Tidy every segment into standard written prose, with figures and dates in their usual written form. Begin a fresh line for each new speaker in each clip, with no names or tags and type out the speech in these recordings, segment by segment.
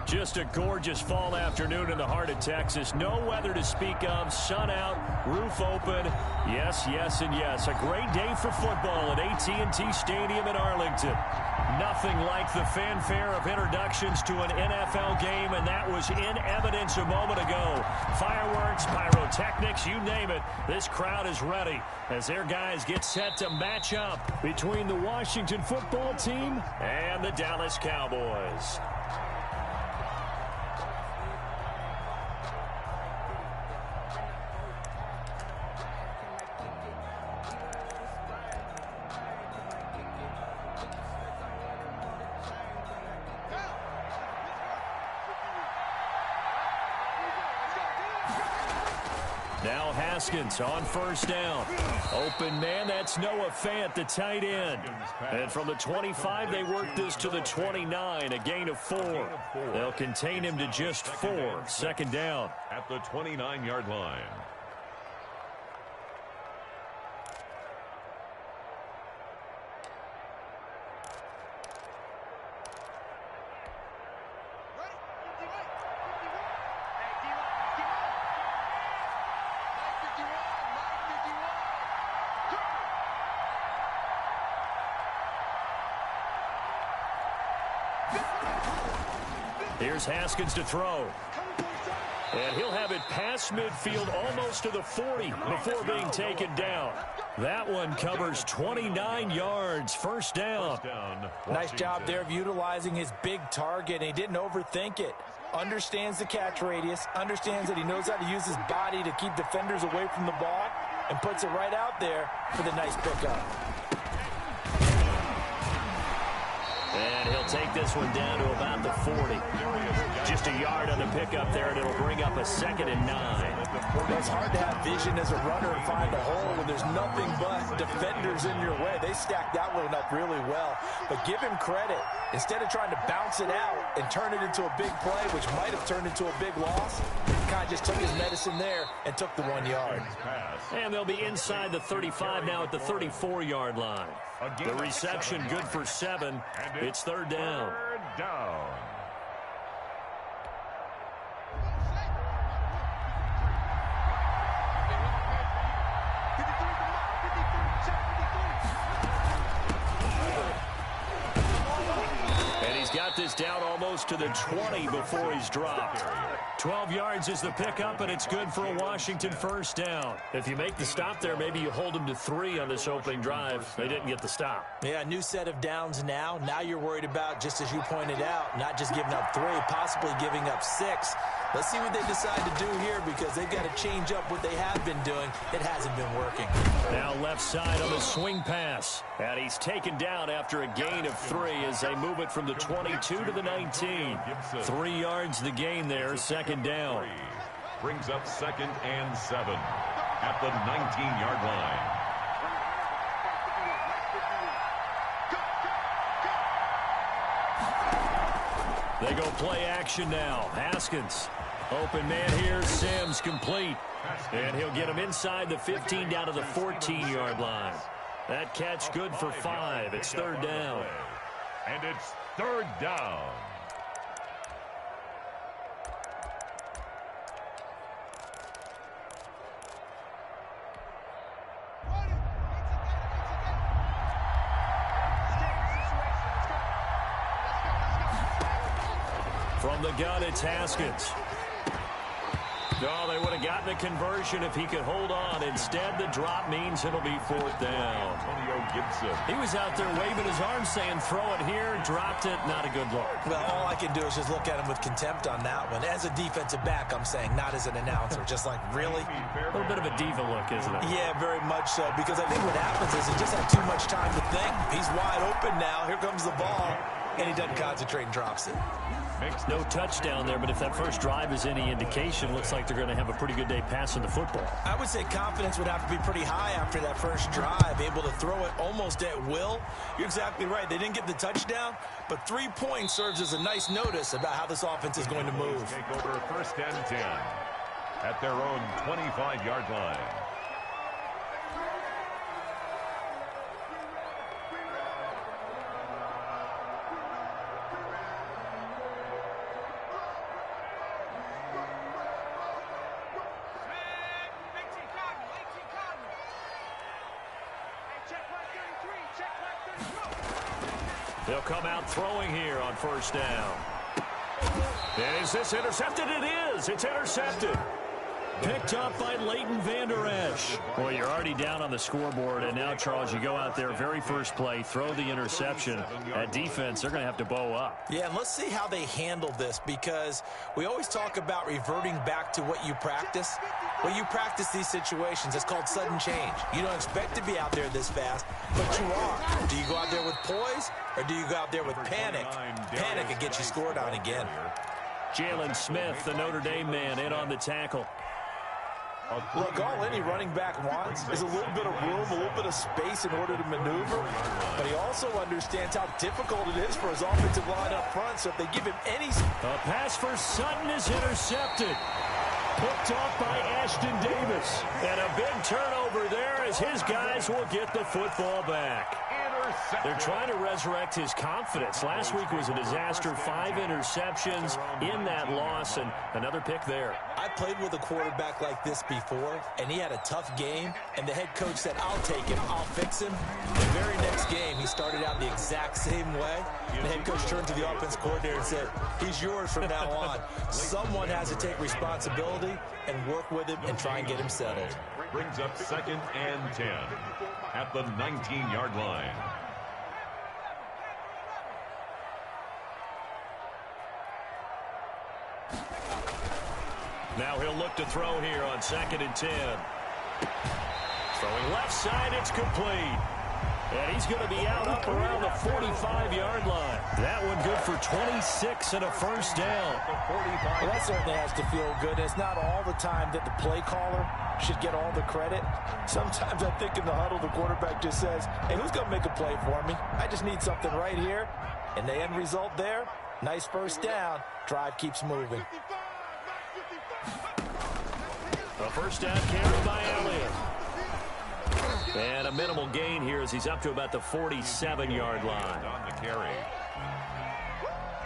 Just a gorgeous fall afternoon in the heart of Texas. No weather to speak of. Sun out, roof open. Yes, yes, and yes. A great day for football at AT&T Stadium in Arlington. Nothing like the fanfare of introductions to an NFL game, and that was in evidence a moment ago. Fireworks, pyrotechnics, you name it. This crowd is ready as their guys get set to match up between the Washington football team and the Dallas Cowboys. Now Haskins on first down. Open man, that's Noah Fant, the tight end. And from the 25, they work this to the 29, a gain of 4. They'll contain him to just 4. Second down.
At the 29-yard line.
Here's Haskins to throw. And he'll have it past midfield almost to the 40 before being taken down. That one covers 29 yards. First down.
Nice job there of utilizing his big target. He didn't overthink it. Understands the catch radius. Understands that he knows how to use his body to keep defenders away from the ball. And puts it right out there for the nice pickup.
And he'll take this one down to about the 40. Just a yard on the pickup there, and it'll bring up a 2nd and 9.
It's hard to have vision as a runner and find a hole when there's nothing but defenders in your way. They stacked that one up really well. But give him credit. Instead of trying to bounce it out and turn it into a big play, which might have turned into a big loss, he kind of just took his medicine there and took the 1 yard.
And they'll be inside the 35 now at the 34-yard line. The reception good for 7. It's third down. And he's got this down almost to the 20 before he's dropped. 12 yards is the pickup, and it's good for a Washington first down. If you make the stop there, maybe you hold them to 3 on this opening drive. They didn't get the stop.
Yeah, new set of downs now. Now you're worried about, just as you pointed out, not just giving up 3, possibly giving up 6. Let's see what they decide to do here because they've got to change up what they have been doing. It hasn't been working.
Now left side on the swing pass. And he's taken down after a gain of 3 as they move it from the 22 to the 19. 3 yards the gain there, second down.
Brings up 2nd and 7 at the 19-yard line.
They go play action now. Haskins. Open man here. Sims complete. And he'll get him inside the 15 down to the 14-yard line. That catch good for 5. It's third down.
And it's third down.
From the gun, it's Haskins. No, they would have gotten a conversion if he could hold on. Instead, the drop means it'll be fourth down. He was out there waving his arms saying, throw it here, dropped it, not a good look.
Well, all I can do is just look at him with contempt on that one. As a defensive back, I'm saying, not as an announcer. Just like, really?
A little bit of a diva look, isn't it?
Yeah, very much so. Because I think what happens is he just had too much time to think. He's wide open now. Here comes the ball. And he doesn't concentrate and drops it.
No touchdown there, but if that first drive is any indication, looks like they're going to have a pretty good day passing the football.
I would say confidence would have to be pretty high after that first drive, able to throw it almost at will. You're exactly right. They didn't get the touchdown, but 3 points serves as a nice notice about how this offense is going to move.
Take over 1st and 10 at their own 25-yard line.
They'll come out throwing here on first down. And is this intercepted? It is. It's intercepted. Picked up by Leighton Vander Esch. Well, you're already down on the scoreboard, and now, Charles, you go out there, very first play, throw the interception. At defense, they're going to have to bow up.
Yeah, and let's see how they handle this, because we always talk about reverting back to what you practice. Well, you practice these situations. It's called sudden change. You don't expect to be out there this fast, but you are. Do you go out there with poise, or do you go out there with panic? Panic can get you scored on again.
Jalen Smith, the Notre Dame man, in on the tackle.
Look, all any running back wants is a little bit of room, a little bit of space in order to maneuver, but he also understands how difficult it is for his offensive line up front, so if they give him any...
A pass for Sutton is intercepted. Picked off by Ashton Davis. And a big turnover there as his guys will get the football back. They're trying to resurrect his confidence. Last week was a disaster. 5 interceptions in that loss, and another pick there.
I played with a quarterback like this before, and he had a tough game, and the head coach said, I'll take him, I'll fix him. The very next game, he started out the exact same way. The head coach turned to the offense coordinator and said, he's yours from now on. Someone has to take responsibility and work with him and try and get him settled.
Brings up 2nd and 10 at the 19-yard line.
Now he'll look to throw here on 2nd and 10. Throwing left side, it's complete. And he's going to be out up around the 45-yard line. That one good for 26 and a first down.
Well, that certainly has to feel good. It's not all the time that the play caller should get all the credit. Sometimes I think in the huddle, the quarterback just says, hey, who's going to make a play for me? I just need something right here. And the end result there, nice first down. Drive keeps moving.
A first down carry by Elliott. And a minimal gain here as he's up to about the 47-yard line.
On the carry.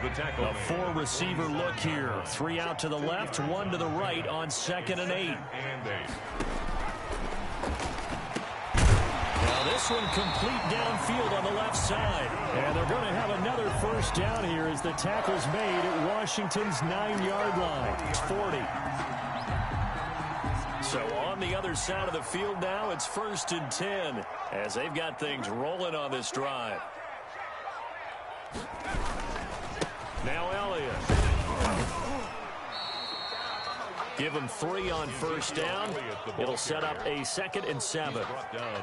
The tackle.
A 4-receiver look here. 3 out to the left, 1 to the right on 2nd and 8. Now this one complete downfield on the left side. And they're going to have another first down here as the tackle's made at Washington's 9-yard line. It's 40. So on the other side of the field now, it's 1st and 10 as they've got things rolling on this drive. Now Elliott. Give him 3 on first down. It'll set up a 2nd and 7.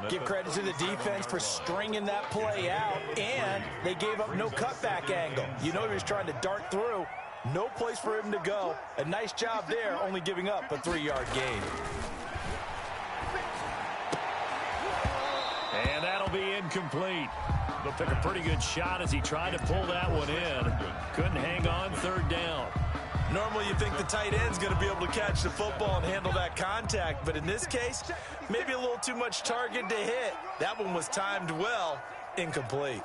Give credit to the defense for stringing that play out, and they gave up no cutback angle. You know he was trying to dart through. No place for him to go. A nice job there, only giving up a 3-yard gain.
And that'll be incomplete. They'll take a pretty good shot as he tried to pull that one in. Couldn't hang on, 3rd down.
Normally you think the tight end's going to be able to catch the football and handle that contact, but in this case, maybe a little too much target to hit. That one was timed well, incomplete.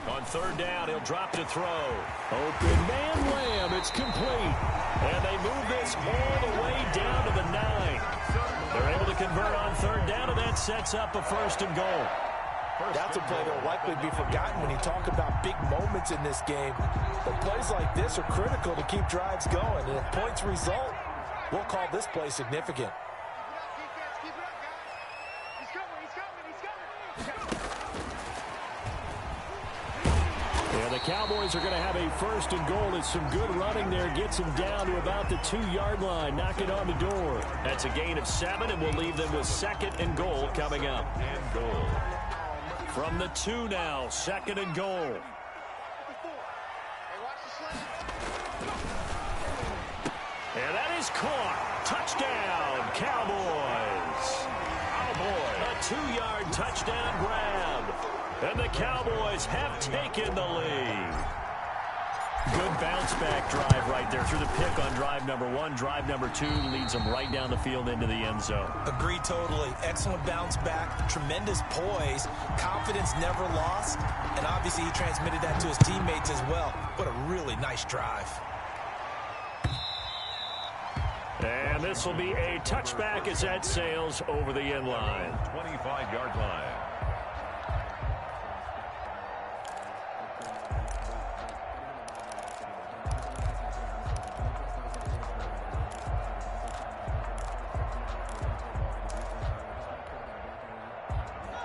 On 3rd down, he'll drop to throw. Open man Lamb, it's complete. And they move this all the way down to the 9. They're able to convert on 3rd down, and that sets up a 1st and goal.
That's a play that will likely be forgotten when you talk about big moments in this game. But plays like this are critical to keep drives going. And if points result, we'll call this play significant.
Yeah, the Cowboys are going to have a 1st and goal. It's some good running there. Gets them down to about the 2-yard line. Knocking on the door. That's a gain of 7, and we'll leave them with 2nd and goal coming up.
And goal.
From the 2 now, 2nd and goal. And that is caught. Touchdown, Cowboys. Oh, boy. A 2-yard touchdown grab. And the Cowboys have taken the lead. Good bounce-back drive right there through the pick on drive number 1. Drive number 2 leads them right down the field into the end zone.
Agree totally. Excellent bounce back. Tremendous poise. Confidence never lost. And obviously he transmitted that to his teammates as well. What a really nice drive.
And this will be a touchback as that sails over the end line.
25-yard line.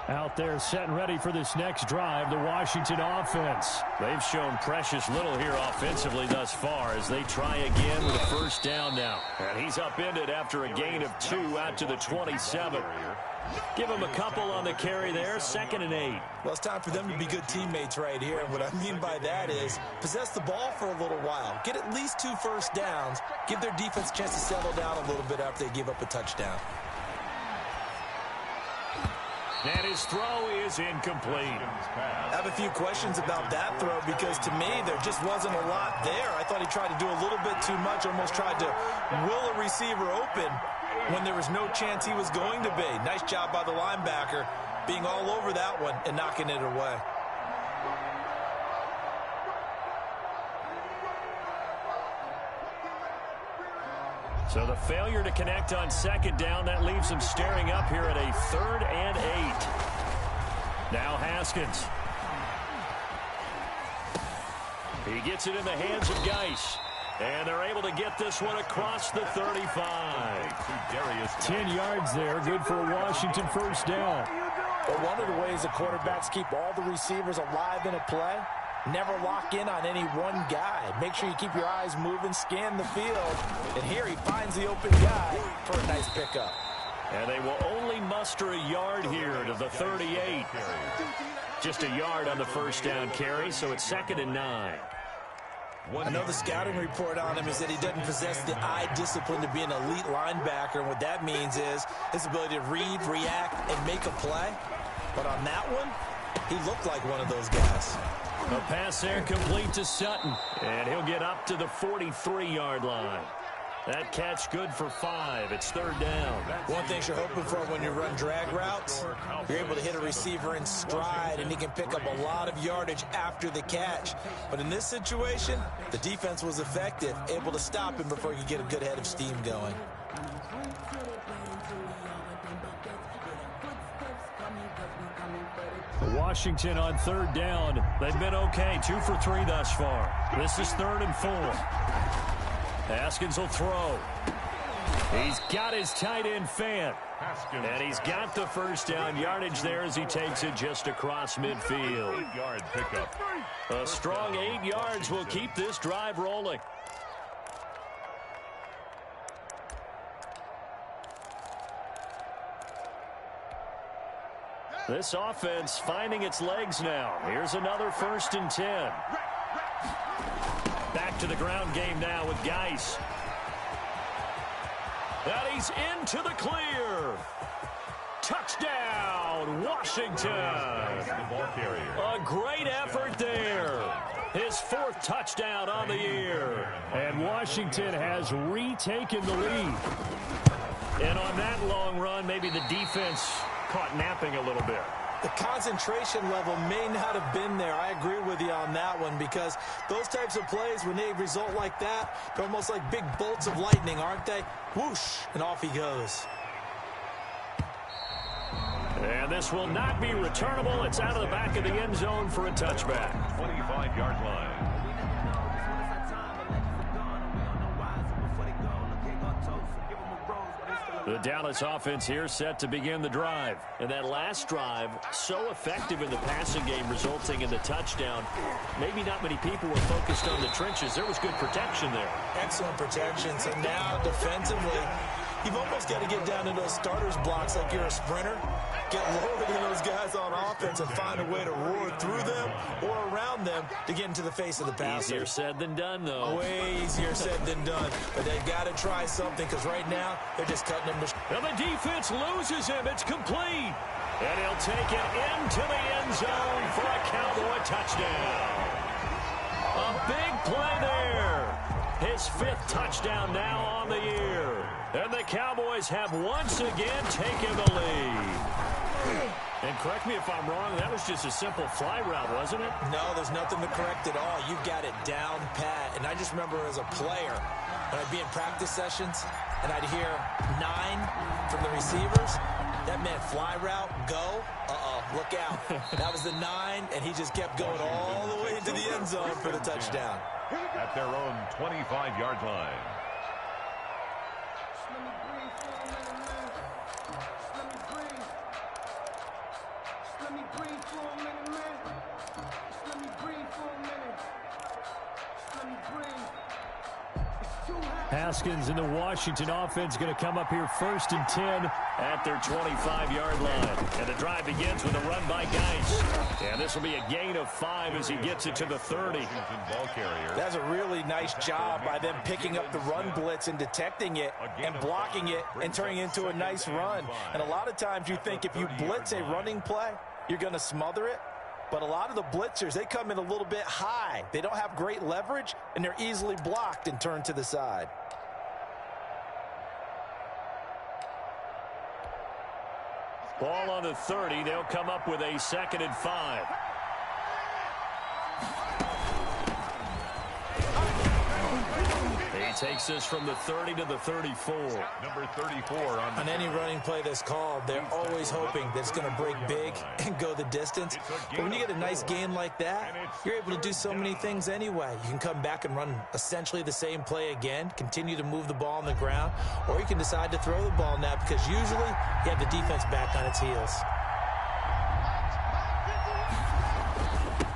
Out there setting ready for this next drive, the Washington offense. They've shown precious little here offensively thus far as they try again with a first down now. And he's upended after a gain of 2 out to the 27. Give him a couple on the carry there, 2nd and 8.
Well, it's time for them to be good teammates right here. And what I mean by that is possess the ball for a little while. Get at least 2 first downs. Give their defense a chance to settle down a little bit after they give up a touchdown.
And his throw is incomplete.
I have a few questions about that throw because to me there just wasn't a lot there. I thought he tried to do a little bit too much, almost tried to will a receiver open when there was no chance he was going to be. Nice job by the linebacker being all over that one and knocking it away.
So the failure to connect on 2nd down, that leaves him staring up here at a 3rd and 8. Now Haskins. He gets it in the hands of Geis. And they're able to get this one across the 35. 10 yards there, good for a Washington first down.
But one of the ways the quarterbacks keep all the receivers alive in a play, never lock in on any one guy. Make sure you keep your eyes moving, scan the field. And here he finds the open guy for a nice pickup.
And they will only muster a yard here to the 38. Just a yard on the first down carry, so it's 2nd and 9.
I know the scouting report on him is that he doesn't possess the eye discipline to be an elite linebacker. And what that means is his ability to read, react, and make a play. But on that one, he looked like one of those guys.
A pass there complete to Sutton. And he'll get up to the 43-yard line. That catch good for 5. It's 3rd down.
One thing you're hoping for when you run drag routes, you're able to hit a receiver in stride, and he can pick up a lot of yardage after the catch. But in this situation, the defense was effective, able to stop him before he could get a good head of steam going.
Washington on 3rd down. They've been okay, 2 for 3 thus far. This is 3rd and 4. Haskins will throw. He's got his tight end Fant. And he's got the first down yardage there as he takes it just across midfield.
8-yard pickup.
A strong 8 yards will keep this drive rolling. This offense finding its legs now. Here's another 1st and 10. Back to the ground game now with Geis. And he's into the clear. Touchdown, Washington. A great effort there. His 4th touchdown on the year. And Washington has retaken the lead. And on that long run, maybe the defense caught napping a little bit.
The concentration level may not have been there. I agree with you on that one because those types of plays, when they result like that, they're almost like big bolts of lightning, aren't they? Whoosh, and off he goes.
And this will not be returnable. It's out of the back of the end zone for a touchback.
25-yard line.
The Dallas offense here set to begin the drive. And that last drive, so effective in the passing game, resulting in the touchdown. Maybe not many people were focused on the trenches. There was good protection there.
Excellent protection. So now defensively, you've almost got to get down to those starters blocks like you're a sprinter. Get lower than those guys on offense and find a way to roar through them or around them to get into the face of the passer.
Easier said than done, though.
Way easier said than done. But they've got to try something because right now they're just cutting him to...
And the defense loses him. It's complete. And he'll take it into the end zone for a Cowboy touchdown. A big play there. His 5th touchdown now on the year. And the Cowboys have once again taken the lead. And correct me if I'm wrong, that was just a simple fly route, wasn't it?
No, there's nothing to correct at all. You got it down pat. And I just remember as a player, when I'd be in practice sessions, and I'd hear 9 from the receivers. That meant fly route, go. Look out. That was the 9, and he just kept going all the way into the end zone for the touchdown.
At their own 25-yard line.
Haskins and the Washington offense going to come up here 1st and 10 at their 25-yard line. And the drive begins with a run by Geis. And this will be a gain of 5 as he gets it to the 30.
That's a really nice job by them picking up the run blitz and detecting it and blocking it and turning it into a nice run. And a lot of times you think if you blitz a running play, you're going to smother it. But a lot of the blitzers, they come in a little bit high. They don't have great leverage, and they're easily blocked and turned to the side.
Ball on the 30. They'll come up with a 2nd and 5. He takes this from the 30 to the 34.
Number 34
on any running play that's called, they're always hoping that it's going to break big and go the distance. But when you get a nice gain like that, you're able to do so many things anyway. You can come back and run essentially the same play again, continue to move the ball on the ground, or you can decide to throw the ball now because usually you have the defense back on its heels.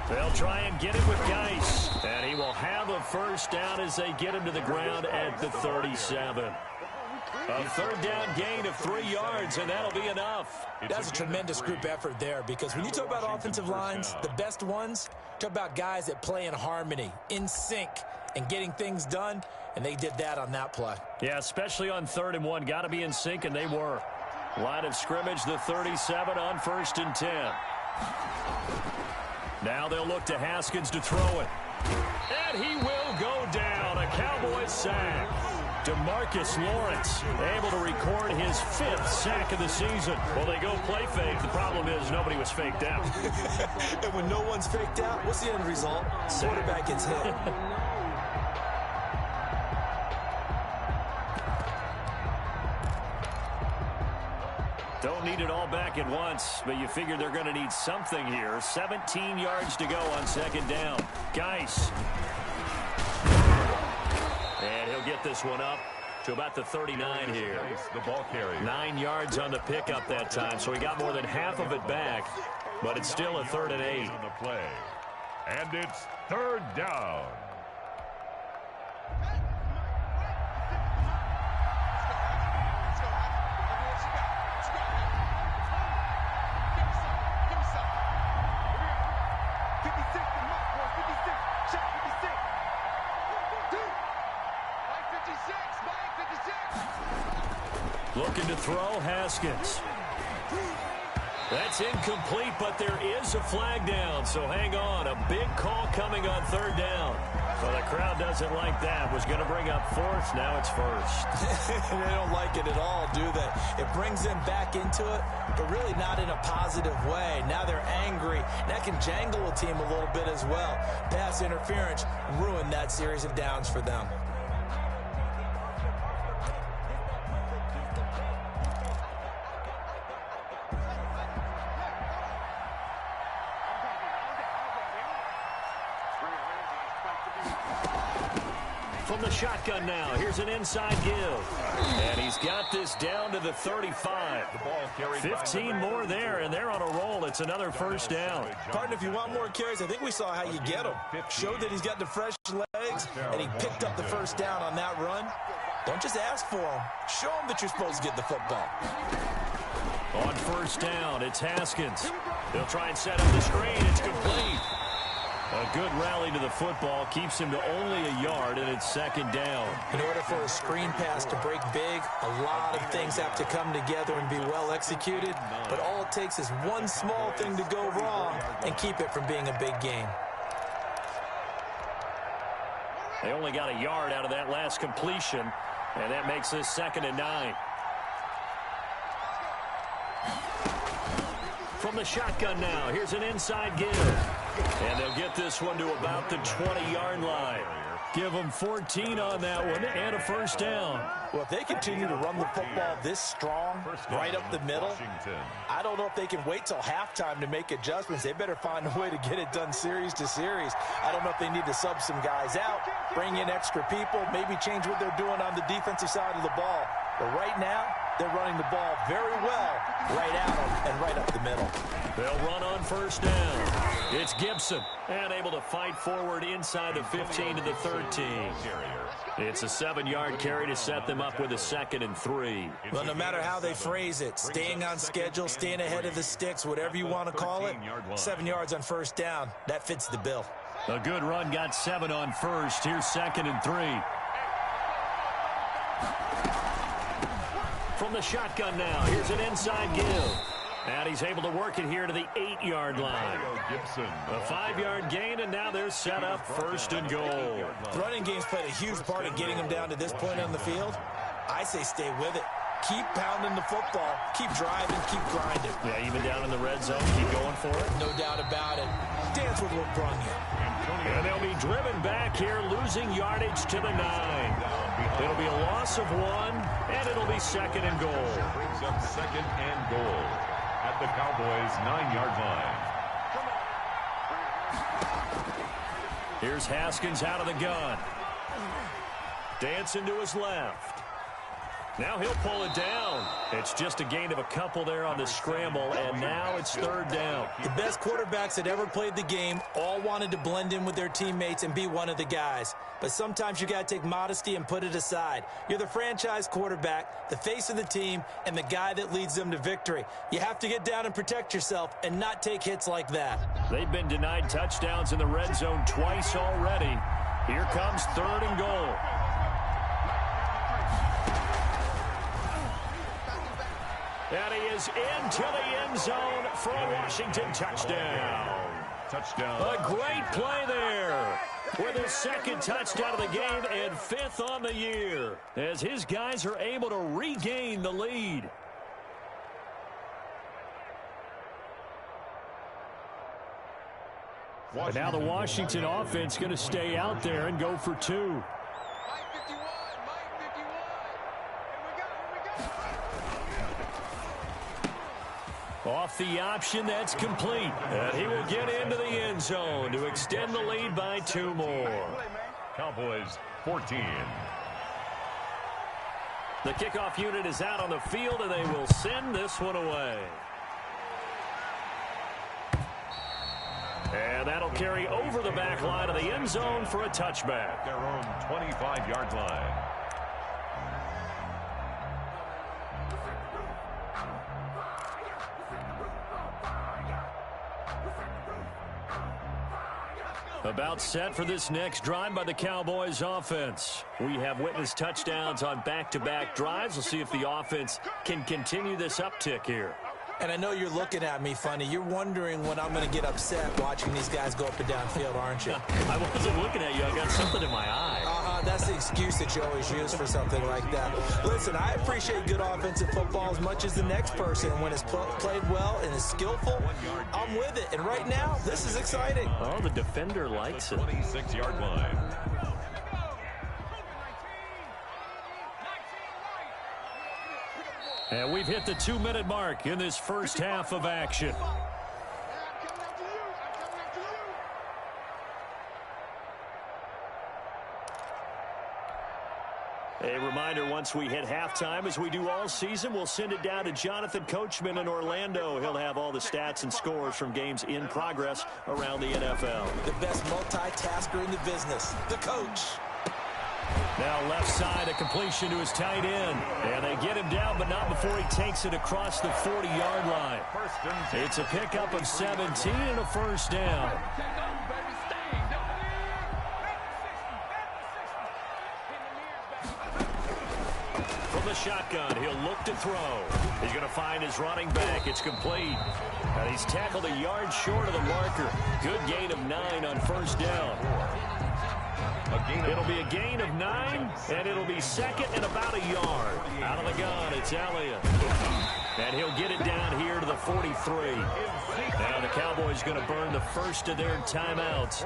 They'll try and get it with Geis. And he will have a 1st down as they get him to the ground at the 37. A 3rd down gain of 3 yards, and that'll be enough.
That's a tremendous group effort there because when you talk about offensive lines, the best ones, talk about guys that play in harmony, in sync, and getting things done, and they did that on that play.
Yeah, especially on 3rd and 1. Got to be in sync, and they were. Line of scrimmage, the 37 on 1st and 10. Now they'll look to Haskins to throw it. And he will go down. A Cowboys sack. DeMarcus Lawrence able to record his 5th sack of the season. Well, they go play fake. The problem is nobody was faked out.
And when no one's faked out, what's the end result? Quarterback gets hit.
Don't need it all back at once, but you figure they're going to need something here. 17 yards to go on 2nd down. Geis. And he'll get this one up to about the 39 here.
The ball carrier.
9 yards on the pickup that time, so he got more than half of it back, but it's still a 3rd and 8.
On the play. And it's 3rd down.
Looking to throw, Haskins. That's incomplete, but there is a flag down, so hang on. A big call coming on 3rd down. Well, the crowd doesn't like that. Was going to bring up 4th, now it's 1st.
They don't like it at all, do they? It brings them back into it, but really not in a positive way. Now they're angry. That can jangle a team a little bit as well. Pass interference ruined that series of downs for them.
From the shotgun now, here's an inside give. And he's got this down to the 35. 15 more there, and they're on a roll. It's another 1st down.
Partner, if you want more carries, I think we saw how you get them. Showed that he's got the fresh legs, and he picked up the 1st down on that run. Don't just ask for them. Show them that you're supposed to get the football.
On 1st down, it's Haskins. They'll try and set up the screen. It's complete. A good rally to the football keeps him to only a yard, and it's 2nd down.
In order for a screen pass to break big, a lot of things have to come together and be well executed. But all it takes is one small thing to go wrong and keep it from being a big game.
They only got a yard out of that last completion, and that makes this 2nd and 9. From the shotgun now, here's an inside give. And they'll get this one to about the 20-yard line. Give them 14 on that one and a first down.
Well, if they continue to run the football this strong, right up the middle, I don't know if they can wait till halftime to make adjustments. They better find a way to get it done series to series. I don't know if they need to sub some guys out, bring in extra people, maybe change what they're doing on the defensive side of the ball. But right now, they're running the ball very well right at them and right up the middle.
They'll run on first down. It's Gibson, and able to fight forward inside the 15 to the 13. It's a 7-yard carry to set them up with a 2nd and 3.
Well, no matter how they phrase it, staying on schedule, staying ahead of the sticks, whatever you want to call it, 7 yards on first down, that fits the bill.
A good run got 7 on first. Here's 2nd and 3. From the shotgun now, here's an inside give. And he's able to work it here to the 8-yard line. A 5-yard gain, and now they're set up 1st and goal.
The running game's played a huge part in getting them down to this point on the field. I say stay with it. Keep pounding the football. Keep driving. Keep grinding.
Yeah, even down in the red zone, keep going for it.
No doubt about it. Dance with what brung you.
And they'll be driven back here, losing yardage to the 9. It'll be a loss of 1, and it'll be 2nd and goal.
Brings up 2nd and goal at the Cowboys' 9-yard line.
Here's Haskins out of the gun. Dancing to his left. Now he'll pull it down. It's just a gain of a couple there on the scramble, and now it's 3rd down.
The best quarterbacks that ever played the game all wanted to blend in with their teammates and be one of the guys. But sometimes you got to take modesty and put it aside. You're the franchise quarterback, the face of the team, and the guy that leads them to victory. You have to get down and protect yourself and not take hits like that.
They've been denied touchdowns in the red zone twice already. Here comes 3rd and goal. And he is into the end zone for a Washington touchdown.
Touchdown.
A great play there with his 2nd touchdown of the game and 5th on the year as his guys are able to regain the lead. And now the Washington offense going to stay out there and go for 2. Off the option, that's complete. And he will get into the end zone to extend the lead by 2 more.
Cowboys 14.
The kickoff unit is out on the field, and they will send this one away. And that'll carry over the back line of the end zone for a touchback.
Their own 25-yard line.
About set for this next drive by the Cowboys offense. We have witnessed touchdowns on back-to-back drives. We'll see if the offense can continue this uptick here.
And I know you're looking at me funny. You're wondering when I'm going to get upset watching these guys go up and down field, aren't you?
I wasn't looking at you. I got something in my eye.
That's the excuse that you always use for something like that. Listen, I appreciate good offensive football as much as the next person. When it's played well and is skillful, I'm with it. And right now, this is exciting.
Oh, the defender likes it.
26-yard line.
And we've hit the 2-minute mark in this first half of action. A reminder, once we hit halftime, as we do all season, we'll send it down to Jonathan Coachman in Orlando. He'll have all the stats and scores from games in progress around the NFL.
The best multitasker in the business, the coach.
Now left side, a completion to his tight end. And they get him down, but not before he takes it across the 40-yard line. It's a pickup of 17 and a first down. From the shotgun, he'll look to throw. He's going to find his running back. It's complete. And he's tackled a yard short of the marker. Good gain of 9 on first down.
A
It'll be a gain of 9, and it'll be second and about a yard. Out of the gun, it's Elliott. And he'll get it down here to the 43. Now the Cowboys going to burn the first of their timeouts,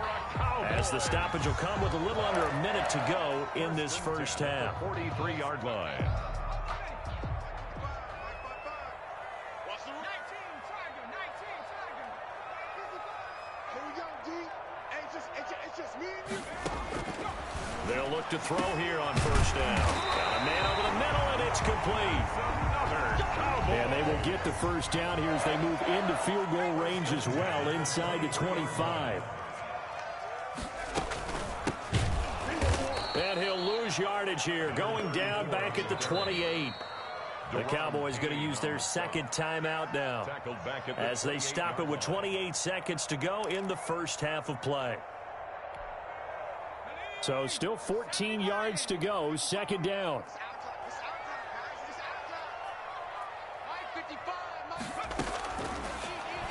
as the stoppage will come with a little under a minute to go in this first half.
43-yard line.
They'll look to throw here on first down. Got a man over the middle, and it's complete. And they will get the first down here as they move into field goal range as well, inside the 25. And he'll lose yardage here, going down back at the 28. The Cowboys going to use their second timeout now, as they stop it with 28 seconds to go in the first half of play. So still 14 yards to go, second down.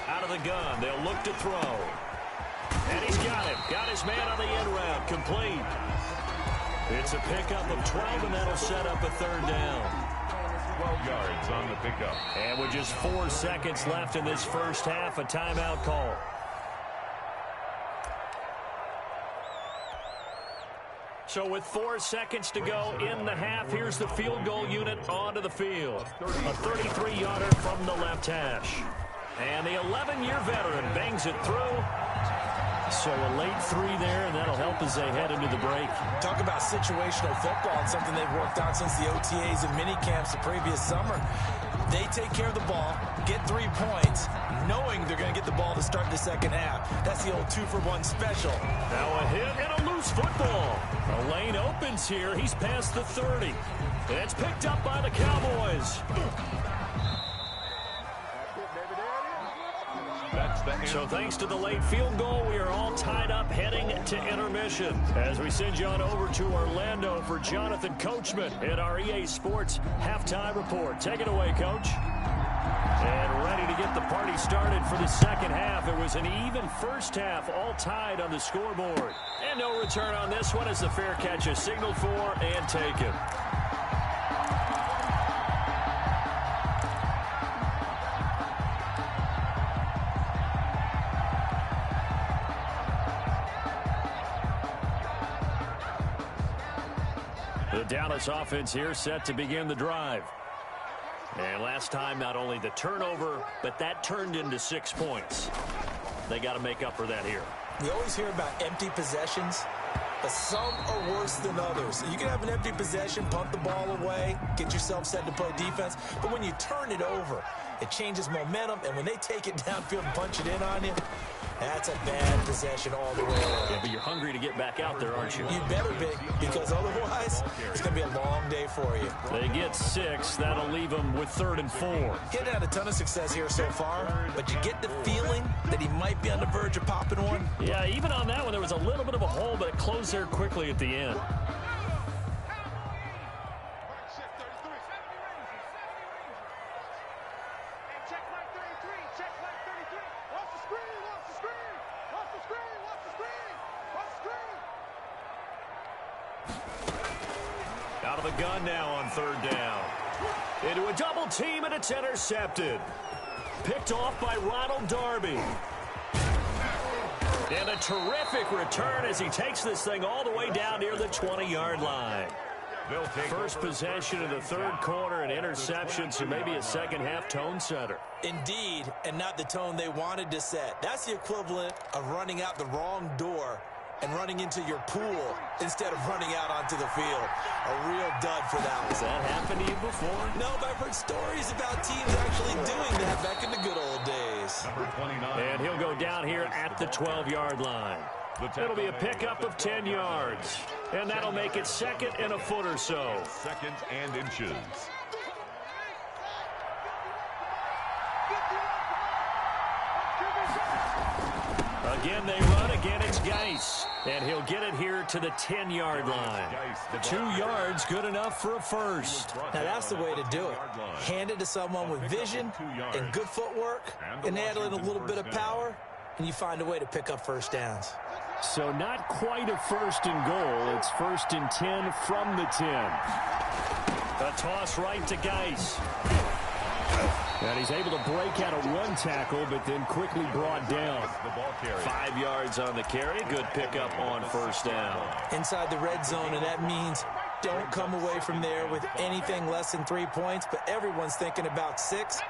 Out of the gun, they'll look to throw. And he's got him. Got his man on the end route, complete. It's a pickup of 12, and that'll set up a third down.
12 yards on the pickup.
And with just 4 seconds left in this first half, a timeout call. So with 4 seconds to go in the half, here's the field goal unit onto the field. A 33-yarder from the left hash. And the 11-year veteran bangs it through. So a late 3 there, and that'll help as they head into the break.
Talk about situational football. It's something they've worked on since the OTAs and mini camps the previous summer. They take care of the ball, get 3 points, knowing they're going to get the ball to start the second half. That's the old 2-for-1 special.
Now a hit and a loose football. A lane opens here. He's past the 30. And it's picked up by the Cowboys. So thanks to the late field goal, we are all tied up heading to intermission, as we send you on over to Orlando for Jonathan Coachman in our EA Sports Halftime Report. Take it away, Coach. And ready to get the party started for the second half. It was an even first half, all tied on the scoreboard. And no return on this one as the fair catch is signaled for and taken. The Dallas offense here set to begin the drive. And last time, not only the turnover, but that turned into 6 points. They got to make up for that here.
We always hear about empty possessions, but some are worse than others. You can have an empty possession, punt the ball away, get yourself set to play defense, but when you turn it over, it changes momentum, and when they take it downfield and punch it in on you, that's a bad possession all the way around.
Yeah, but you're hungry to get back out there, aren't you?
You better be, because otherwise, it's going to be a long day for you.
They get 6. That'll leave them with 3rd and 4.
He hasn't had a ton of success here so far, but you get the feeling that he might be on the verge of popping one.
Yeah, even on that one, there was a little bit of a hole, but it closed there quickly at the end. Out of the gun now on 3rd down. Into a double team, and it's intercepted. Picked off by Ronald Darby. And a terrific return as he takes this thing all the way down near the 20-yard line. First possession of the 3rd quarter, an interception, so maybe a second-half tone setter.
Indeed, and not the tone they wanted to set. That's the equivalent of running out the wrong door and running into your pool instead of running out onto the field. A real dud for that one.
Has that happened to you before?
No, but I've heard stories about teams actually doing that back in the good old days.
Number 29.
And he'll go down here at the 12-yard line. It'll be a pickup of 10 yards. And that'll make it 2nd and a foot or so.
2nd and inches.
Again, they run. Again, it's Geis. And he'll get it here to the 10-yard line. 2 yards, good enough for a first.
Now, that's the way to do it. Hand it to someone with vision and good footwork, and add in a little bit of power, and you find a way to pick up first downs.
So not quite a 1st and goal. It's 1st and 10 from the 10. A toss right to Geis. And he's able to break out of one tackle, but then quickly brought down. 5 yards on the carry. Good pickup on 1st down.
Inside the red zone, and that means don't come away from there with anything less than 3 points, but everyone's thinking about 6.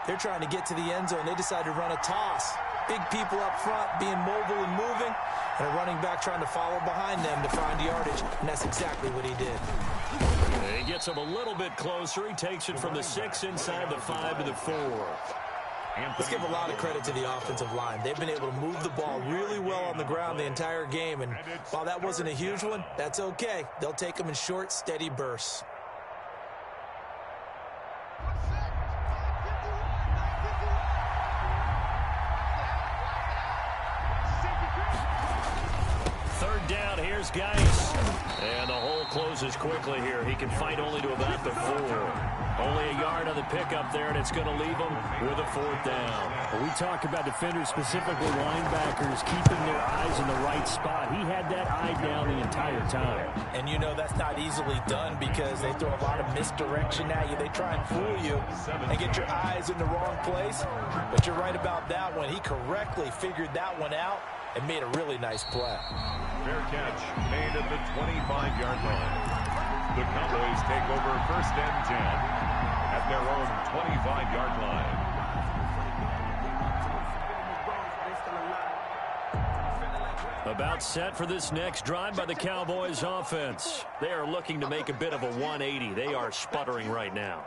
They're trying to get to the end zone. They decide to run a toss. Big people up front being mobile and moving, and a running back trying to follow behind them to find yardage, and that's exactly what he did.
He gets him a little bit closer. He takes it from the 6 inside the 5 to the 4.
Let's give a lot of credit to the offensive line. They've been able to move the ball really well on the ground the entire game, and while that wasn't a huge one, that's okay. They'll take them in short, steady bursts.
Third down, here's Geis. And the hole closes quickly here. He can fight only to about the 4. Only a yard on the pickup there, and it's going to leave him with a 4th down.
Well, we talk about defenders, specifically linebackers, keeping their eyes in the right spot. He had that eye down the entire time.
And you know that's not easily done because they throw a lot of misdirection at you. They try and fool you and get your eyes in the wrong place. But you're right about that one. He correctly figured that one out and made a really nice play.
Fair catch made at the 25-yard line. The Cowboys take over 1st and 10 at their own 25-yard line.
About set for this next drive by the Cowboys offense. They are looking to make a bit of a 180. They are sputtering right now.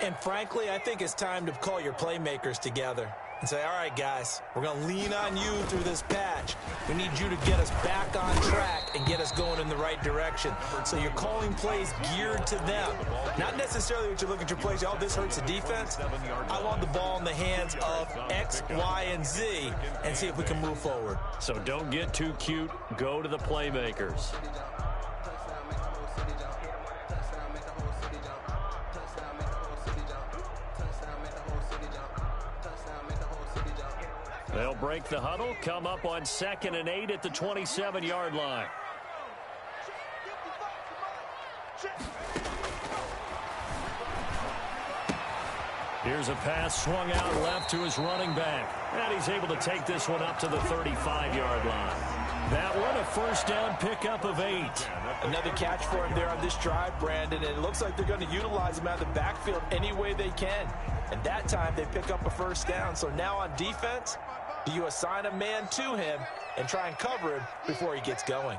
And frankly, I think it's time to call your playmakers together and say, all right, guys, we're going to lean on you through this patch. We need you to get us back on track and get us going in the right direction. So you're calling plays geared to them. Not necessarily what you look at your plays, oh, this hurts the defense. I want the ball in the hands of X, Y, and Z and see if we can move forward.
So don't get too cute. Go to the playmakers. They'll break the huddle, come up on 2nd and 8 at the 27-yard line. Here's a pass swung out left to his running back. And he's able to take this one up to the 35-yard line. That one, a 1st down pickup of 8.
Another catch for him there on this drive, Brandon, and it looks like they're going to utilize him out of the backfield any way they can. And that time they pick up a 1st down. So now on defense, do you assign a man to him and try and cover him before he gets going?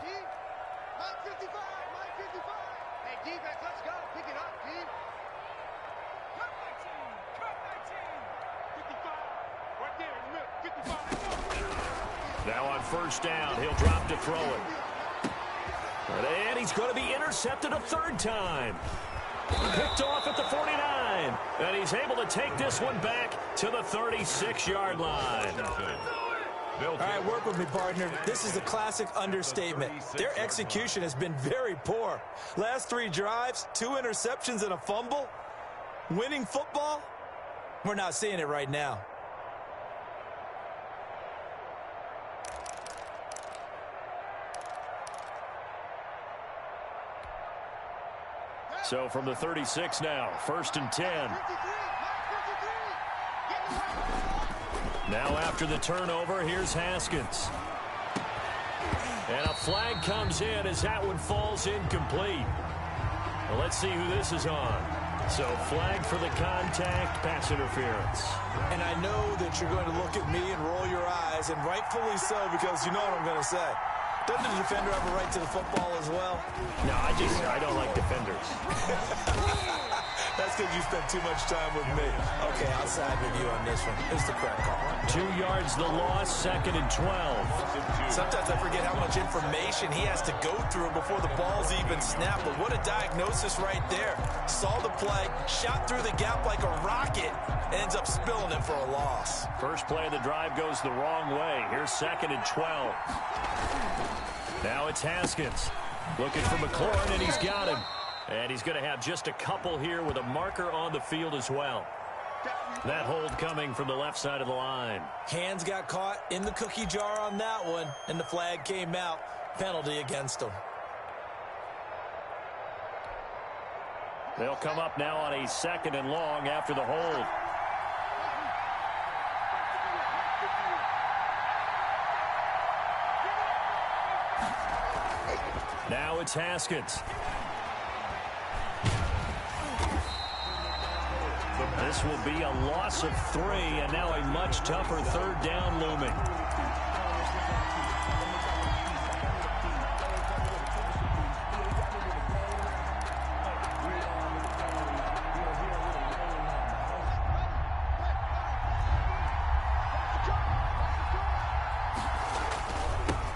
Now on 1st down, he'll drop to throw it. And he's going to be intercepted a 3rd time. Picked off at the 49. And he's able to take this one back to the 36-yard line.
All right, work with me, partner. This is a classic understatement. Their execution has been very poor. Last 3 drives, 2 interceptions and a fumble. Winning football? We're not seeing it right now.
So from the 36 now, 1st and 10. Now after the turnover, here's Haskins. And a flag comes in as that one falls incomplete. Well, let's see who this is on. So flag for the contact, pass interference.
And I know that you're going to look at me and roll your eyes, and rightfully so, because you know what I'm going to say. Doesn't the defender have a right to the football as well?
No, I don't like defenders.
That's because you spent too much time with me. Okay, I'll side with you on this one. It's the correct call.
2 yards the loss, 2nd and 12.
Sometimes I forget how much information he has to go through before the ball's even snapped. But what a diagnosis right there. Saw the play, shot through the gap like a rocket, ends up spilling it for a loss.
First play of the drive goes the wrong way. Here's 2nd and 12. Now it's Haskins looking for McLaurin, and he's got him. And he's going to have just a couple here with a marker on the field as well. That hold coming from the left side of the line.
Hands got caught in the cookie jar on that one, and the flag came out. Penalty against him.
They'll come up now on a 2nd and long after the hold. Now it's Haskins. This will be a loss of 3, and now a much tougher 3rd down looming.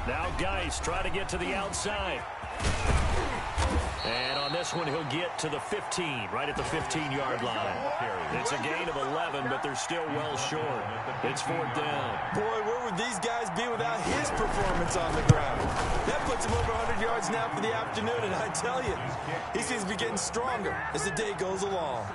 Now Geis try to get to the outside. And on this one, he'll get to the 15, right at the 15-yard line. It's a gain of 11, but they're still well short. It's 4th down.
Boy, where would these guys be without his performance on the ground? That puts him over 100 yards now for the afternoon, and I tell you, he seems to be getting stronger as the day goes along.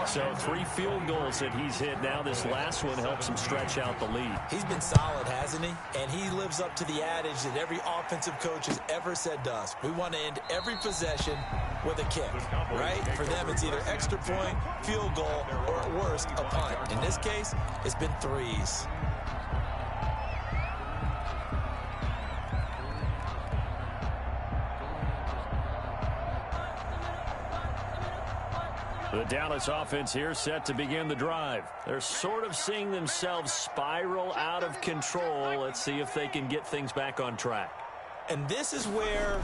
So 3 field goals that he's hit now. This last one helps him stretch out the lead.
He's been solid, hasn't he? And he lives up to the adage that every offensive coach has ever said to us. We want to end every possession with a kick, right? For them, it's either extra point, field goal, or at worst, a punt. In this case, it's been 3s.
The Dallas offense here set to begin the drive. They're sort of seeing themselves spiral out of control. Let's see if they can get things back on track.
And this is where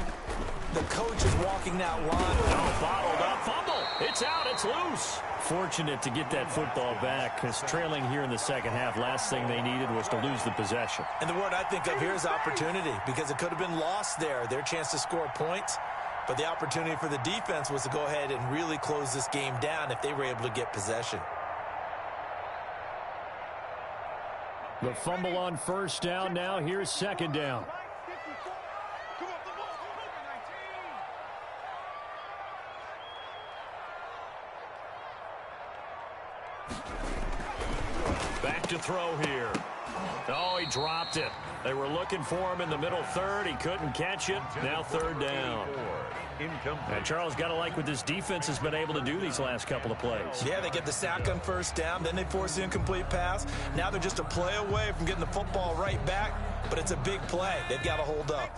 the coach is walking that line.
Oh, bottled up fumble. It's out. It's loose. Fortunate to get that football back, because trailing here in the second half, last thing they needed was to lose the possession.
And the word I think of here is opportunity, because it could have been lost there, their chance to score points. But the opportunity for the defense was to go ahead and really close this game down if they were able to get possession.
The fumble on 1st down. Now here's 2nd down.
Back to throw here. Oh, he dropped it. They were looking for him in the middle 3rd. He couldn't catch it. Now 3rd down. And Charles, got to like what this defense has been able to do these last couple of plays.
Yeah, they get the sack on 1st down. Then they force the incomplete pass. Now they're just a play away from getting the football right back. But it's a big play. They've got to hold up.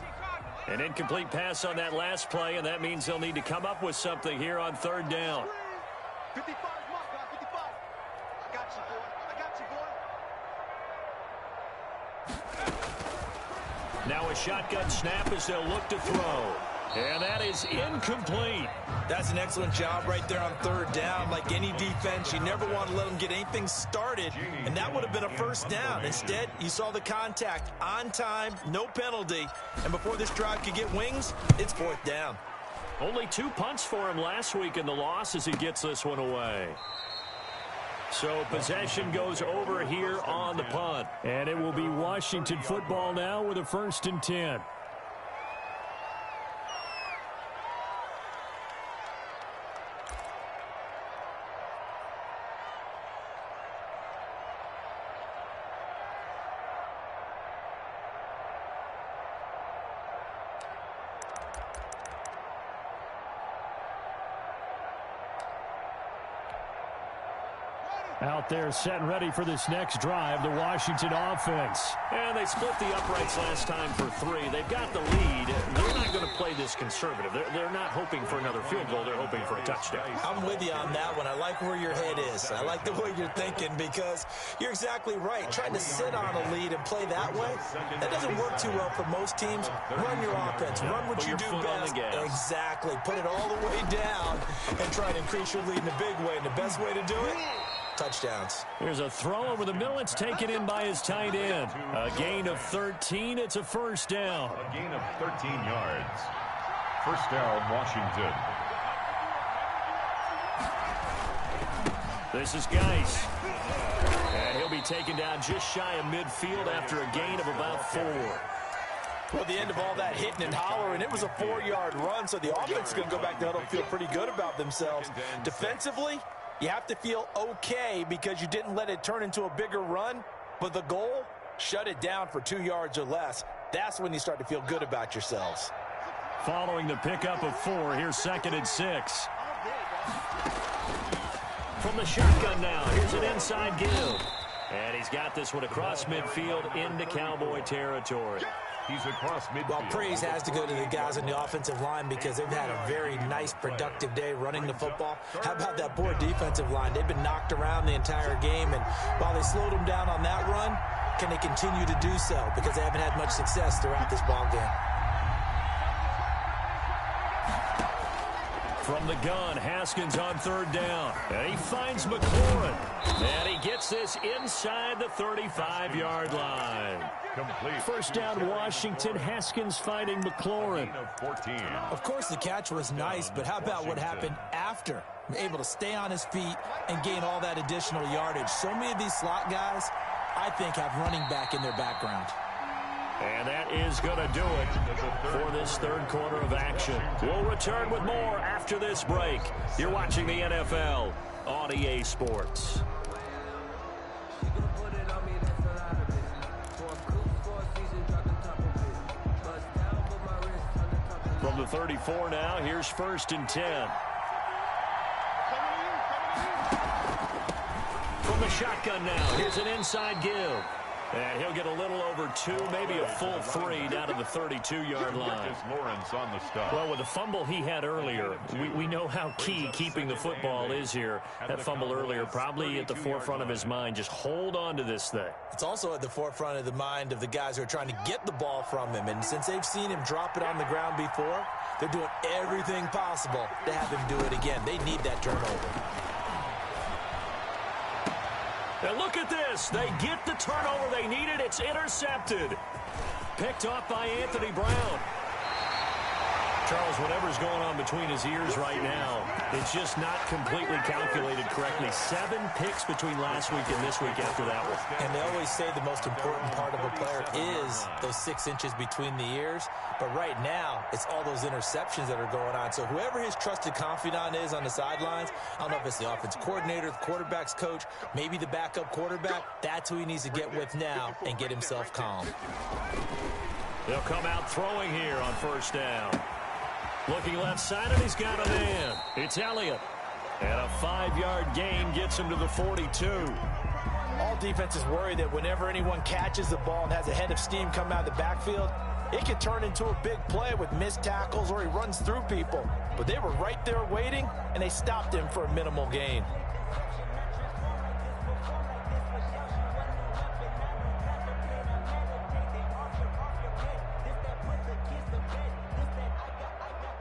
An incomplete pass on that last play, and that means they'll need to come up with something here on 3rd down.
55, mark, 55. I got you, boy. I got you, boy.
Now a shotgun snap as they'll look to throw. And that is incomplete.
That's an excellent job right there on 3rd down. Like any defense, you never want to let them get anything started, and that would have been a 1st down. Instead, you saw the contact on time, no penalty, and before this drive could get wings, it's 4th down.
Only 2 punts for him last week in the loss as he gets this one away. So possession goes over here on the punt.
And it will be Washington football now with a 1st and 10. Out there set and ready for this next drive, the Washington offense.
And they split the uprights last time for 3. They've got the lead. They're not going to play this conservative. They're not hoping for another field goal. They're hoping for a touchdown.
I'm with you on that one. I like where your head is. I like the way you're thinking, because you're exactly right. Trying to sit on a lead and play that way, that doesn't work too well for most teams. Run your offense. Run what you do best. Exactly. Put it all the way down and try to increase your lead in a big way. And the best way to do it, touchdowns.
Here's a throw over the middle. It's taken in by his tight end. A gain of 13. It's a 1st down.
A gain of 13 yards. 1st down, Washington.
This is Geis. And he'll be taken down just shy of midfield after a gain of about 4.
Well, the end of all that hitting and hollering, it was a 4-yard run, so the offense is going to go back to huddle and feel pretty good about themselves. Defensively, You have to feel okay because you didn't let it turn into a bigger run, but the goal, shut it down for 2 yards or less. That's when you start to feel good about yourselves.
Following the pickup of 4, here's 2nd and 6. From the shotgun now, here's an inside give. And he's got this one across midfield into Cowboy territory.
He's across midfield.
Well, praise has to go to the guys on the offensive line because they've had a very nice, productive day running the football. How about that poor defensive line? They've been knocked around the entire game, and while they slowed them down on that run, can they continue to do so? Because they haven't had much success throughout this ball game.
From the gun, Haskins on 3rd down. And he finds McLaurin. And he gets this inside the 35-yard line.
Complete.
1st down, Washington. Haskins finding McLaurin.
Of course, the catch was nice, but how about what happened after? Able to stay on his feet and gain all that additional yardage. So many of these slot guys, I think, have running back in their background.
And that is going to do it for this 3rd quarter of action. We'll return with more after this break. You're watching the NFL on EA Sports. From the 34 now, here's 1st and 10. From the shotgun now, here's an inside give. And he'll get a little over 2, maybe a full 3 down to the 32-yard line.
Lawrence on the stop.
Well, with the fumble he had earlier, we know how key keeping the football is here. That fumble earlier probably at the forefront of his mind. Just hold on to this thing.
It's also at the forefront of the mind of the guys who are trying to get the ball from him. And since they've seen him drop it on the ground before, they're doing everything possible to have him do it again. They need that turnover.
And look at this. They get the turnover they needed. It's intercepted. Picked off by Anthony Brown. Charles, whatever's going on between his ears right now, it's just not completely calculated correctly. 7 picks between last week and this week after that one.
And they always say the most important part of a player is those 6 inches between the ears. But right now, it's all those interceptions that are going on. So whoever his trusted confidant is on the sidelines, I don't know if it's the offense coordinator, the quarterback's coach, maybe the backup quarterback, that's who he needs to get with now and get himself calm.
They'll come out throwing here on 1st down. Looking left side, and he's got a man. It's Elliott. And a 5-yard gain gets him to the 42.
All defenses worry that whenever anyone catches the ball and has a head of steam come out of the backfield, it can turn into a big play with missed tackles or he runs through people. But they were right there waiting, and they stopped him for a minimal gain.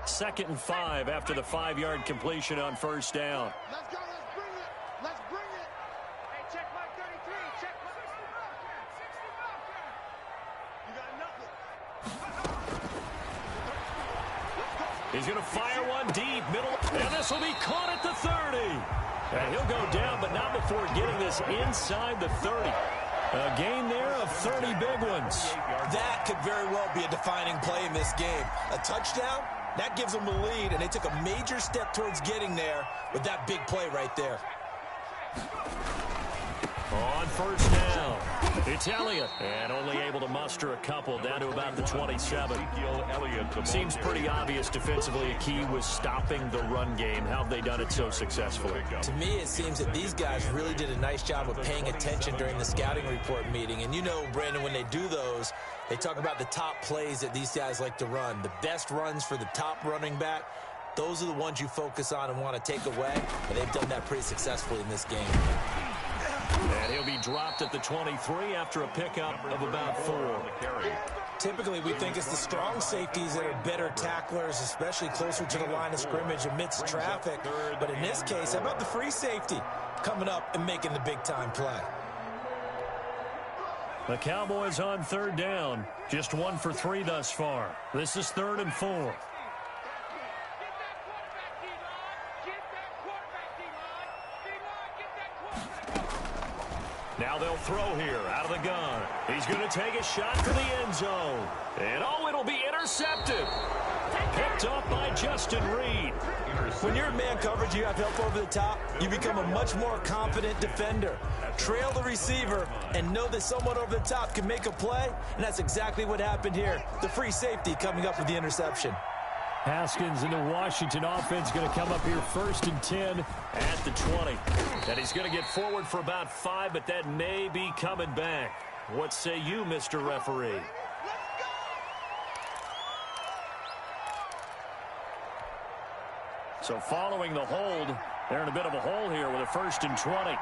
Second and 5 after the 5-yard completion on 1st down.
Let's go. Let's bring it. Let's bring it. Hey, check my 33. Check my 65. You got nothing.
He's going to fire one deep, middle, and this will be caught at the 30. And he'll go down, but not before getting this inside the 30. A gain there of 30 big ones.
That could very well be a defining play in this game. A touchdown? That gives them the lead, and they took a major step towards getting there with that big play right there.
On 1st down, it's Elliott. And only able to muster a couple down to about the 27. Seems pretty obvious defensively a key was stopping the run game. How have they done it so successfully?
To me, it seems that these guys really did a nice job of paying attention during the scouting report meeting. And you know, Brandon, when they do those, they talk about the top plays that these guys like to run. The best runs for the top running back, those are the ones you focus on and want to take away. And they've done that pretty successfully in this game.
And he'll be dropped at the 23 after a pickup of about 4.
Typically, we think it's the strong safeties that are better tacklers, especially closer to the line of scrimmage amidst traffic. But in this case, how about the free safety coming up and making the big-time play?
The Cowboys on 3rd down. Just 1 for 3 thus far. This is 3rd and 4. Now they'll throw here out of the gun. He's going to take a shot for the end zone. And oh, it'll be intercepted. Picked picked off by Justin Reed.
When you're in man coverage, you have help over the top, you become a much more confident defender. Trail the receiver and know that someone over the top can make a play, and that's exactly what happened here. The free safety coming up with the interception.
Haskins in the Washington offense going to come up here 1st and 10 at the 20. And he's going to get forward for about 5, but that may be coming back. What say you, Mr. Referee? So following the hold, they're in a bit of a hole here with a 1st and 20.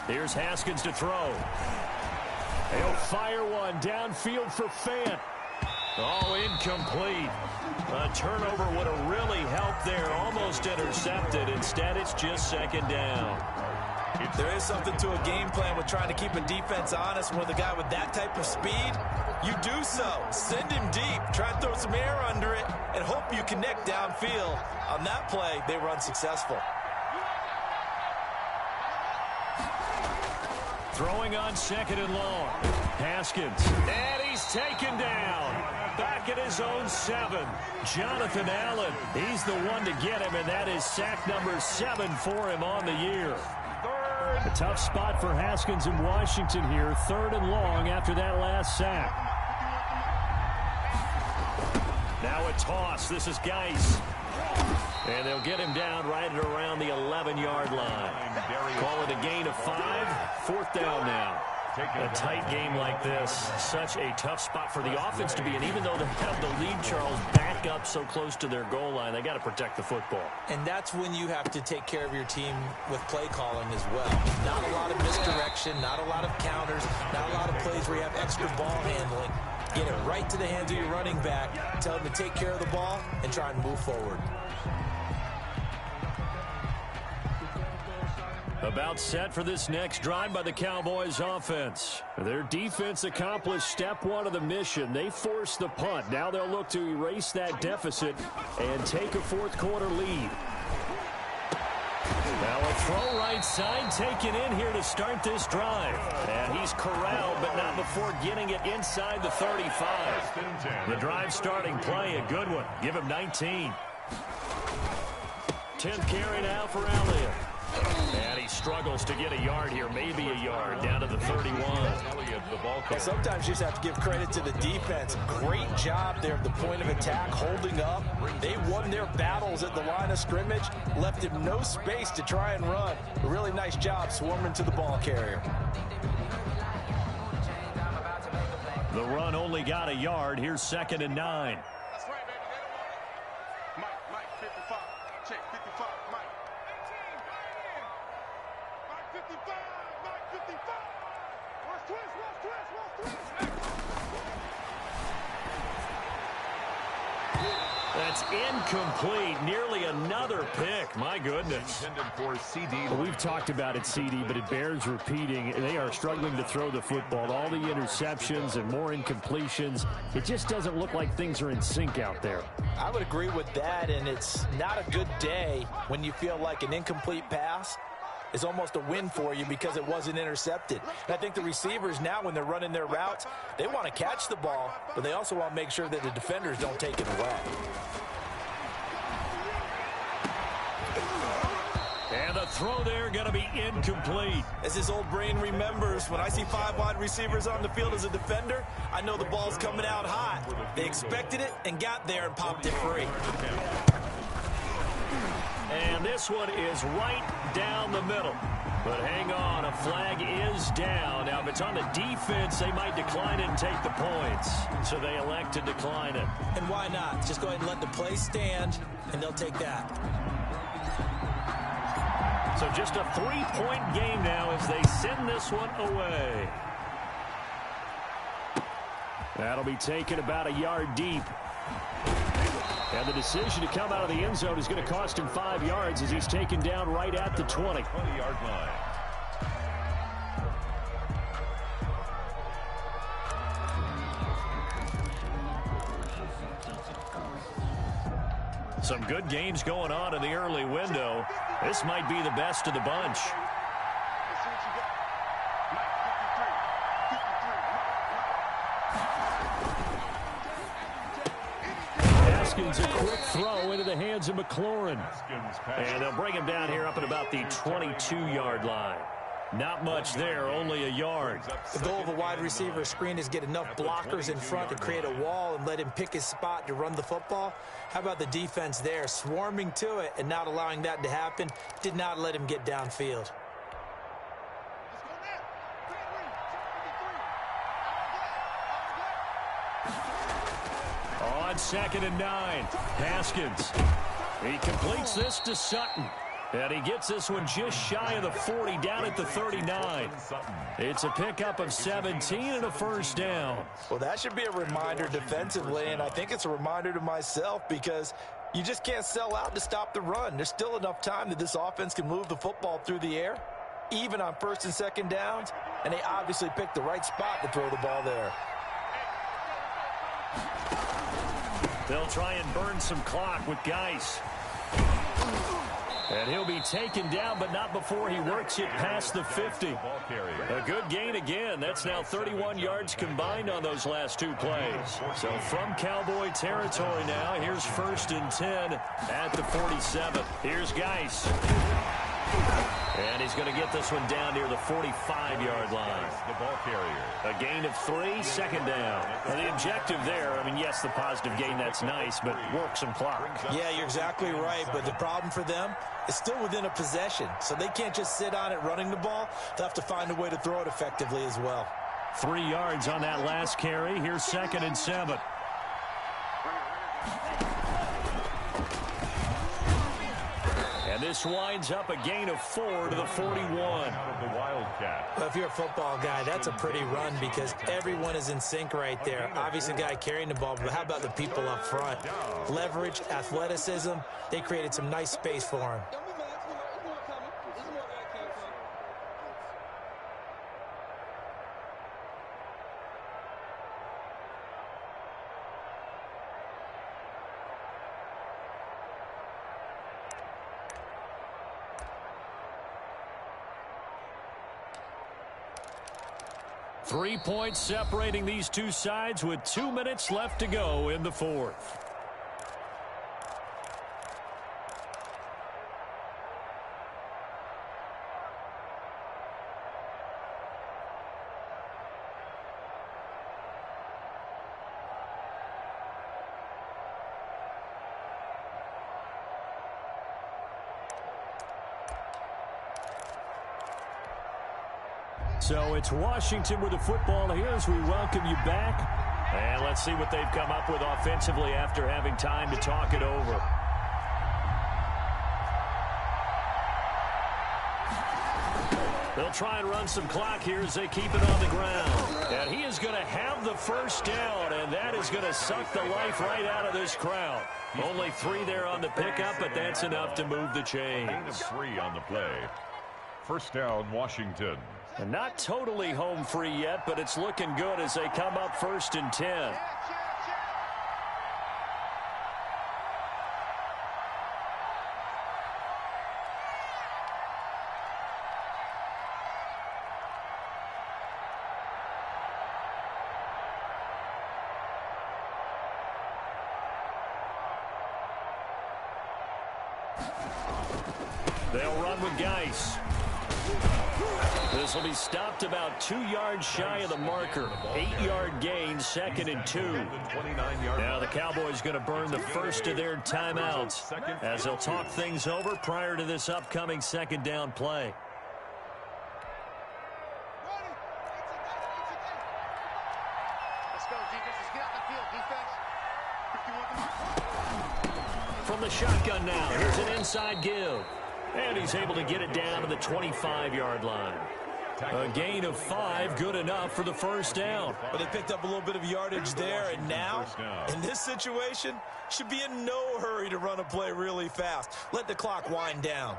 Here's Haskins to throw. He'll fire one downfield for Fant. Oh, incomplete. A turnover would have really helped there. Almost intercepted. Instead, it's just 2nd down.
There is something to a game plan with trying to keep a defense honest. With a guy with that type of speed, you do so. Send him deep. Try and throw some air under it and hope you connect downfield. On that play, they were unsuccessful.
Throwing on 2nd and long. Haskins. And he's taken down. Back at his own 7. Jonathan Allen. He's the one to get him, and that is sack number 7 for him on the year. A tough spot for Haskins in Washington here. 3rd and long after that last sack. Now a toss. This is Geis. And they'll get him down right at around the 11-yard line. Call it a gain of 5. 4th down now. A tight game like this, such a tough spot for the offense to be in. Even though they have the lead, Charles, back up so close to their goal line, they got to protect the football.
And that's when you have to take care of your team with play calling as well. Not a lot of misdirection, not a lot of counters, not a lot of plays where you have extra ball handling. Get it right to the hands of your running back, tell them to take care of the ball, and try and move forward.
About set for this next drive by the Cowboys offense. Their defense accomplished step 1 of the mission. They forced the punt. Now they'll look to erase that deficit and take a 4th quarter lead. Now a throw right side taken in here to start this drive. And he's corralled, but not before getting it inside the 35. The drive starting play, a good one. Give him 19. 10th carry now for Elliott. And he struggles to get a yard here, maybe a yard, down to the 31.
Well, sometimes you just have to give credit to the defense. Great job there at the point of attack, holding up. They won their battles at the line of scrimmage, left him no space to try and run. A really nice job swarming to the ball carrier.
The run only got a yard. Here's 2nd and 9.
That's right, baby. Mike, 55. Check 55, Mike. 55, Mike 55. Watch twist.
That's incomplete. Nearly another pick. My goodness.
Well, we've talked about it, CD, but it bears repeating. They are struggling to throw the football. All the interceptions and more incompletions. It just doesn't look like things are in sync out there.
I would agree with that, and it's not a good day when you feel like an incomplete pass is almost a win for you because it wasn't intercepted. And I think the receivers now, when they're running their routes, they want to catch the ball, but they also want to make sure that the defenders don't take it away.
And the throw there going to be incomplete.
As his old brain remembers, when I see 5 wide receivers on the field as a defender, I know the ball's coming out hot. They expected it and got there and popped it free.
And this one is right down the middle. But hang on, a flag is down. Now, if it's on the defense, they might decline it and take the points. So they elect to decline it.
And why not? Just go ahead and let the play stand, and they'll take that.
So just a 3-point game now as they send this one away. That'll be taken about a yard deep. And the decision to come out of the end zone is going to cost him 5 yards as he's taken down right at the 20.
20-yard line.
Some good games going on in the early window. This might be the best of the bunch.
Let's see what you got. Mike 53.
Haskins, a quick throw into the hands of McLaurin. And they'll bring him down here up at about the 22-yard line. Not much there, only a yard.
The goal of a wide receiver screen is get enough blockers in front to create a wall and let him pick his spot to run the football. How about the defense there, swarming to it and not allowing that to happen? Did not let him get downfield.
On 2nd and 9, Haskins. He completes this to Sutton. And he gets this one just shy of the 40, down at the 39. It's a pickup of 17 and a first down.
Well, that should be a reminder defensively, and I think it's a reminder to myself because you just can't sell out to stop the run. There's still enough time that this offense can move the football through the air, even on 1st and 2nd downs, and they obviously picked the right spot to throw the ball there.
They'll try and burn some clock with Geis. And he'll be taken down, but not before he works it past the 50. A good gain again. That's now 31 yards combined on those last 2 plays. So from Cowboy territory now, here's 1st and 10 at the 47. Here's Geis. And he's going to get this one down near the 45-yard line.
The ball carrier.
A gain of 3, 2nd down. And the objective there, I mean, yes, the positive gain, that's nice, but work some clock.
Yeah, you're exactly right, but the problem for them is still within a possession, so they can't just sit on it running the ball. They'll have to find a way to throw it effectively as well.
3 yards on that last carry. Here's 2nd and 7. And this winds up a gain of 4 to the 41.
The Wildcat.
Well, if you're a football guy, that's a pretty run because everyone is in sync right there. Obviously, the guy carrying the ball, but how about the people up front? Leverage, athleticism, they created some nice space for him.
3 points separating these two sides with 2 minutes left to go in the 4th. So it's Washington with the football here as we welcome you back. And let's see what they've come up with offensively after having time to talk it over. They'll try and run some clock here as they keep it on the ground. And he is going to have the first down, and that is going to suck the life right out of this crowd. Only 3 there on the pickup, but that's enough to move the chains.
Gain of 3 on the play. First down, Washington.
And not totally home free yet, but it's looking good as they come up 1st and 10. They'll run with Geis. This will be stopped about 2 yards shy of the marker. 8-yard gain, 2nd and 2. Now the Cowboys going to burn the first of their timeouts as they'll talk things over prior to this upcoming 2nd down play.
Let's go, defense. Let's get out the field, defense.
From the shotgun now, here's an inside give. And he's able to get it down to the 25-yard line. A gain of 5, good enough for the first down.
But they picked up a little bit of yardage there, and now, in this situation, should be in no hurry to run a play really fast. Let the clock wind down.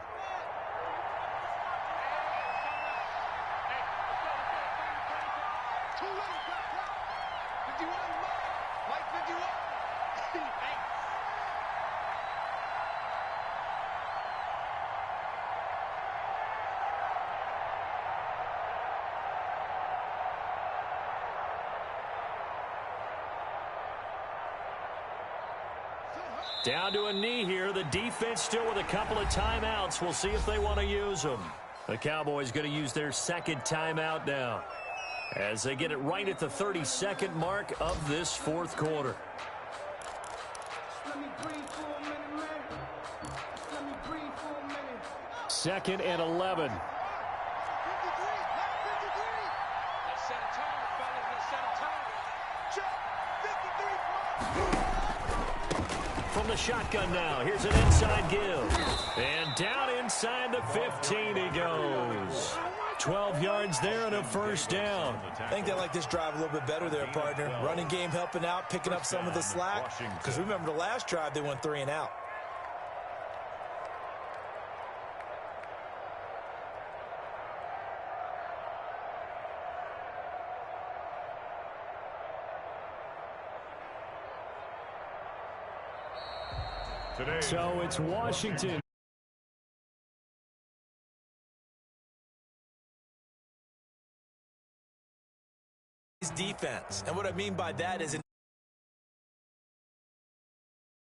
Down to a knee here. The defense still with a couple of timeouts. We'll see if they want to use them. The Cowboys going to use their second timeout now as they get it right at the 32nd mark of this fourth quarter.
Second and 11.
From the shotgun now, here's an inside give. And down inside the 15 he goes. 12 yards there and a first down.
I think they like this drive a little bit better there, partner. Running game helping out, picking up some of the slack. Because remember the last drive, they went 3 and out.
So it's Washington.
Defense. And what I mean by that is